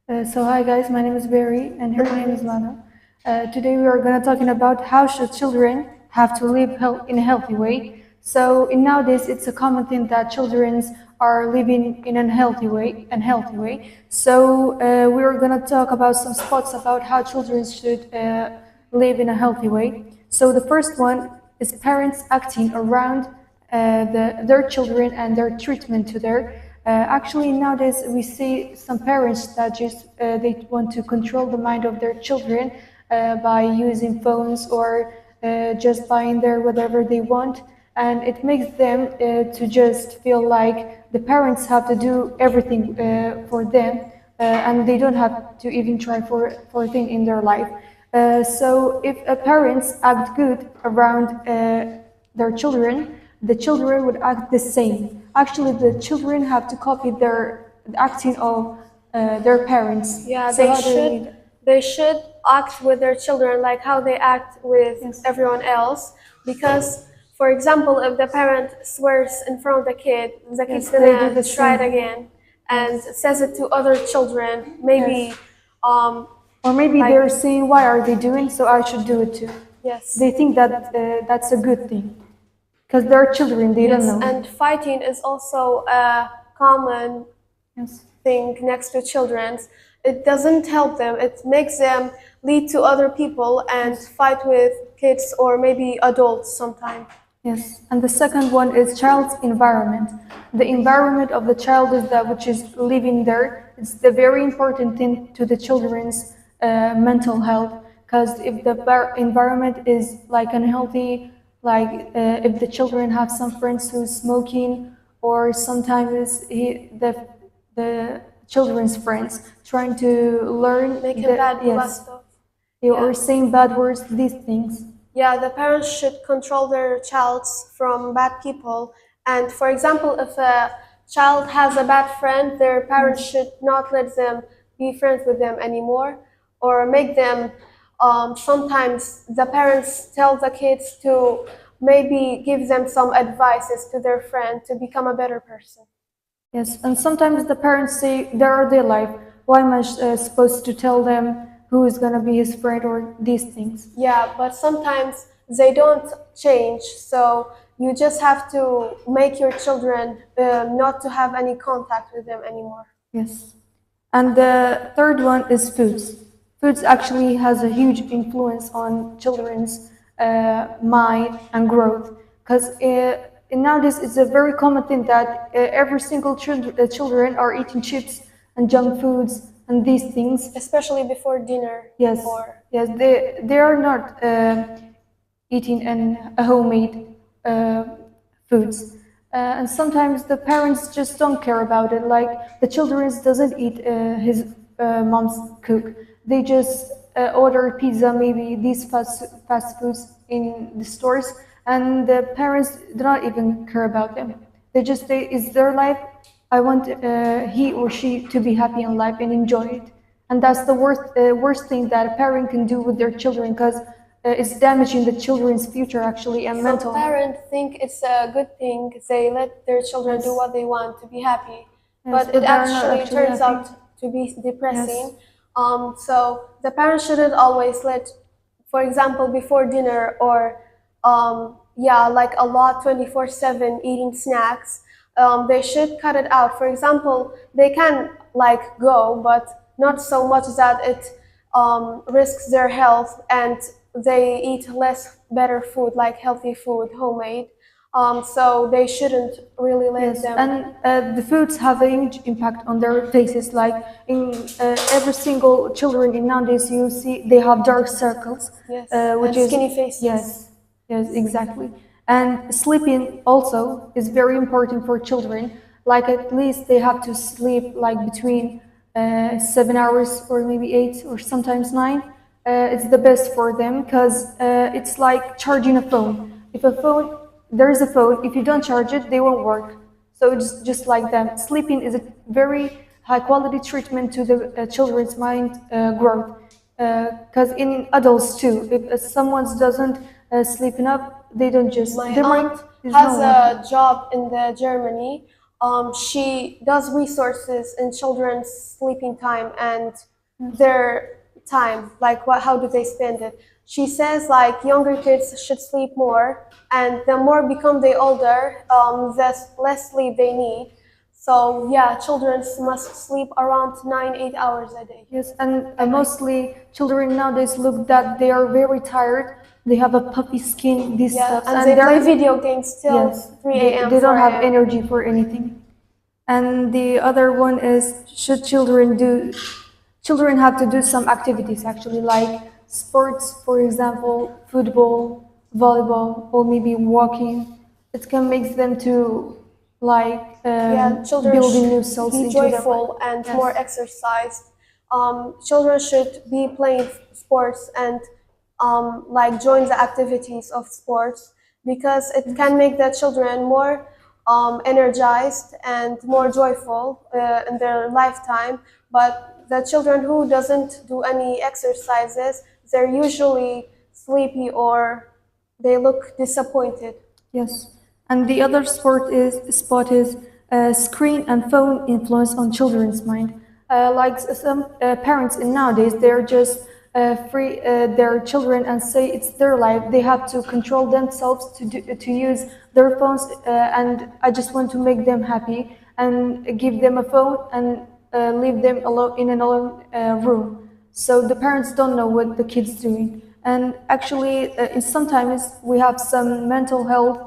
Hi guys, my name is Barry and her name is Lana. Today we are going to talking about how should children have to live in a healthy way. So in nowadays it's a common thing that children are living in an unhealthy way. So we are going to talk about some spots about how children should live in a healthy way. So the first one is parents acting around their children and their treatment to their. Actually, nowadays we see some parents that just they want to control the mind of their children by using phones or just buying their whatever they want, and it makes them to just feel like the parents have to do everything for them, and they don't have to even try for a thing in their life. So if parents act good around their children, the children would act the same. Actually, the children have to copy the acting of their parents. Yeah, So they how do you should need? they should act with their children like how they act with Yes. everyone else. Because, for example, if the parent swears in front of the kid's Yes, they do gonna the try it same. again and Yes. says it to other children. Maybe, Yes. um, Or maybe like they're saying, "Why are they doing? So I should do it too." yes, They think that that's a good thing because they're children. They don't yes, know. and fighting is also a common Yes. thing next to children's. It doesn't help them. It makes them lead to other people and Yes. fight with kids or maybe adults sometimes. Yes, and the second one is child's environment. The environment of the child is that which is living there. It's the very important thing to the children's mental health. Because if the environment is like unhealthy, like if the children have some friends who's smoking, or sometimes the children's friends trying to learn Making bad yes, stuff. or saying bad words, these things. Yeah, the parents should control their childs from bad people. And for example, if a child has a bad friend, their parents should not let them be friends with them anymore, or make them. Sometimes the parents tell the kids to maybe give them some advices to their friend to become a better person. Yes, and sometimes the parents say they are their life. Why am I supposed to tell them who is gonna be his friend or these things? Yeah, but sometimes they don't change. So you just have to make your children not to have any contact with them anymore. Yes. And the third one is foods. Foods actually has a huge influence on children's mind and growth. Because nowadays it's a very common thing that every single children are eating chips and junk foods and these things. Especially before dinner. Yes, Or yes, they are not eating a homemade foods, and sometimes the parents just don't care about it. Like the children doesn't eat his mom's cook. They just order pizza, maybe these fast foods in the stores, and the parents do not even care about them. They just say it's their life. I want he or she to be happy in life and enjoy it. And that's the worst thing that a parent can do with their children because it's damaging the children's future actually and some mental health. parents think it's a good thing. They let their children do Yes. what they want to be happy. Yes, But but it they are not actually actually turns happy. out to be depressing. Yes. So the parents shouldn't always let, for example, before dinner or yeah, like a lot 24/7 eating snacks. They should cut it out. For example, they can like go, but not so much that it risks their health, and they eat less better food, like healthy food, homemade. So they shouldn't really let Yes, them. and the foods have a huge impact on their faces. Like in every single children in nowadays, you see they have dark circles, Yes, which and is skinny faces. yes, yes, exactly. And sleeping also is very important for children. Like at least they have to sleep like between 7 hours or maybe 8 or sometimes 9. It's the best for them because it's like charging a phone. If a phone there is a phone. If you don't charge it, they won't work. So it's just like that. Sleeping is a very high quality treatment to the children's mind growth. Because in adults too, if someone doesn't sleep enough, they don't just My their mind aunt is has not working. a job in the Germany. she does resources in children's sleeping time and their time, like how do they spend it. She says like younger kids should sleep more, and the more become they older, the less sleep they need. So yeah, children must sleep around 9-8 hours a day. Yes, and mostly children nowadays look that they are very tired. They have a puffy skin, these Yeah, stuff, and they play video games till yes, 3 a.m. they don't 4 have a.m. energy for anything. And the other one is, should children have to do some activities actually, like sports, for example, football, volleyball, or maybe walking. It can make them to like Yeah, children building new should cells be into their joyful brain. and Yes. more exercised. Children should be playing sports and like join the activities of sports, because it can make the children more energized and more joyful in their lifetime. But the children who doesn't do any exercises, they're usually sleepy or they look disappointed. Yes, and the other spot is screen and phone influence on children's mind. Like some parents in nowadays, they're just free their children and say it's their life. They have to control themselves to use their phones, and I just want to make them happy and give them a phone and leave them alone in an alone room. So the parents don't know what the kid's doing. And actually, sometimes we have some mental health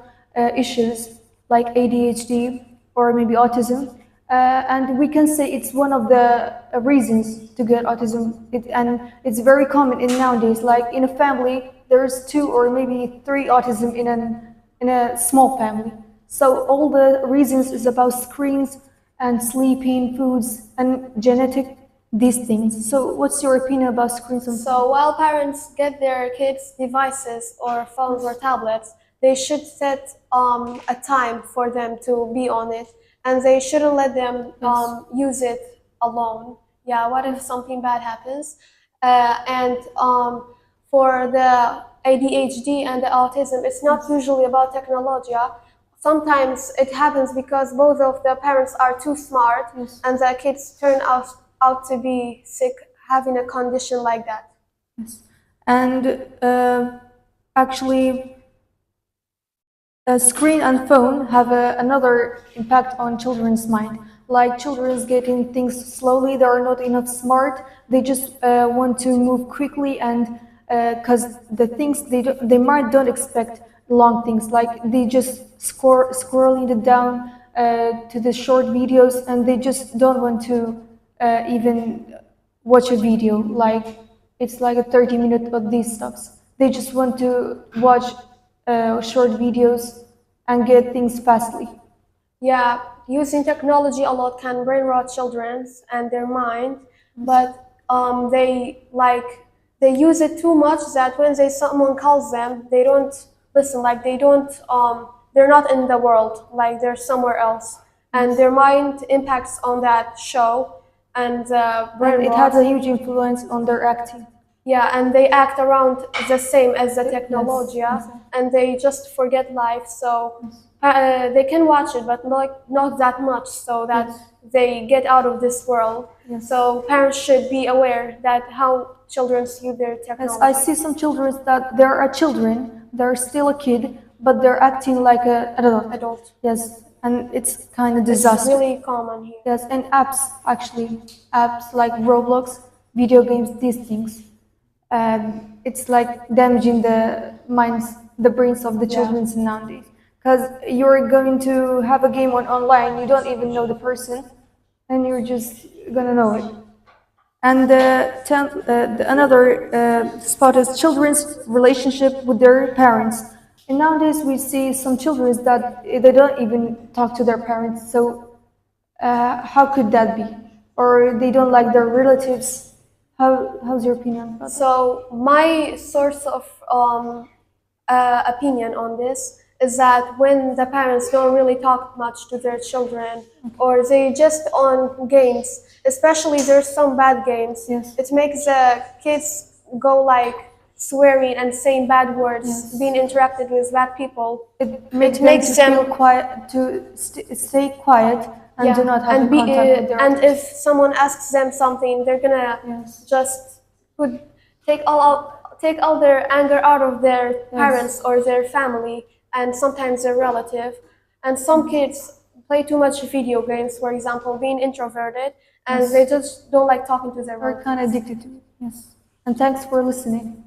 issues like ADHD or maybe autism. And we can say it's one of the reasons to get autism. And it's very common in nowadays. Like in a family, there's 2 or maybe 3 autism in a small family. So all the reasons is about screens and sleeping, foods, and genetic these things. So what's your opinion about screens and So while parents get their kids devices or phones or tablets, they should set a time for them to be on it, and they shouldn't let them use it alone. Yeah, what if something bad happens? And for the ADHD and the autism, it's not usually about technology. Sometimes it happens because both of the parents are too smart, and the kids turn out to be sick, having a condition like that. Yes. And actually, screen and phone have another impact on children's mind. Like children is getting things slowly, they are not enough smart. They just want to move quickly, and because the things they might don't expect long things. Like they just scrolling it down to the short videos, and they just don't want to even watch a video. Like it's like a 30 minute of these stuffs. They just want to watch short videos and get things fastly. Yeah, using technology a lot can brain rot children and their mind, but they use it too much that when someone calls them, they don't listen. Like they're not in the world. Like they're somewhere else, and their mind impacts on that show and brain And it rot. has a huge influence on their acting. Yeah, and they act around the same as the technology, Yes. and they just forget life. So they can watch it, but not that much, so that they get out of this world. Yes. So parents should be aware that how children use their Yes, technology. I see some children that there are children, they're still a kid, but they're acting like an adult. Adult. Yes, and it's kind of It's disaster. really common here. Yes, and apps like Roblox, video games, these things. It's like damaging the brains of the children nowadays. Because you're going to have a game online, you don't even know the person, and you're just gonna know it. And another spot is children's relationship with their parents. And nowadays we see some children that they don't even talk to their parents. So how could that be? Or they don't like their relatives. How's your opinion about that? So my source of opinion on this is that when the parents don't really talk much to their children, or they just on games, especially there's some bad games, Yes. it makes the kids go like swearing and saying bad words, Yes. being interacted with bad people. It makes makes them to them- feel quiet, to stay quiet and do not have and the contact with their and others. if someone asks them something, they're gonna Yes. just take all their anger out of their parents or their family and sometimes their relative. And some kids play too much video games, for example, being introverted, and Yes. they just don't like talking to their We're relatives. kind of addicted to it. Yes. And thanks for listening.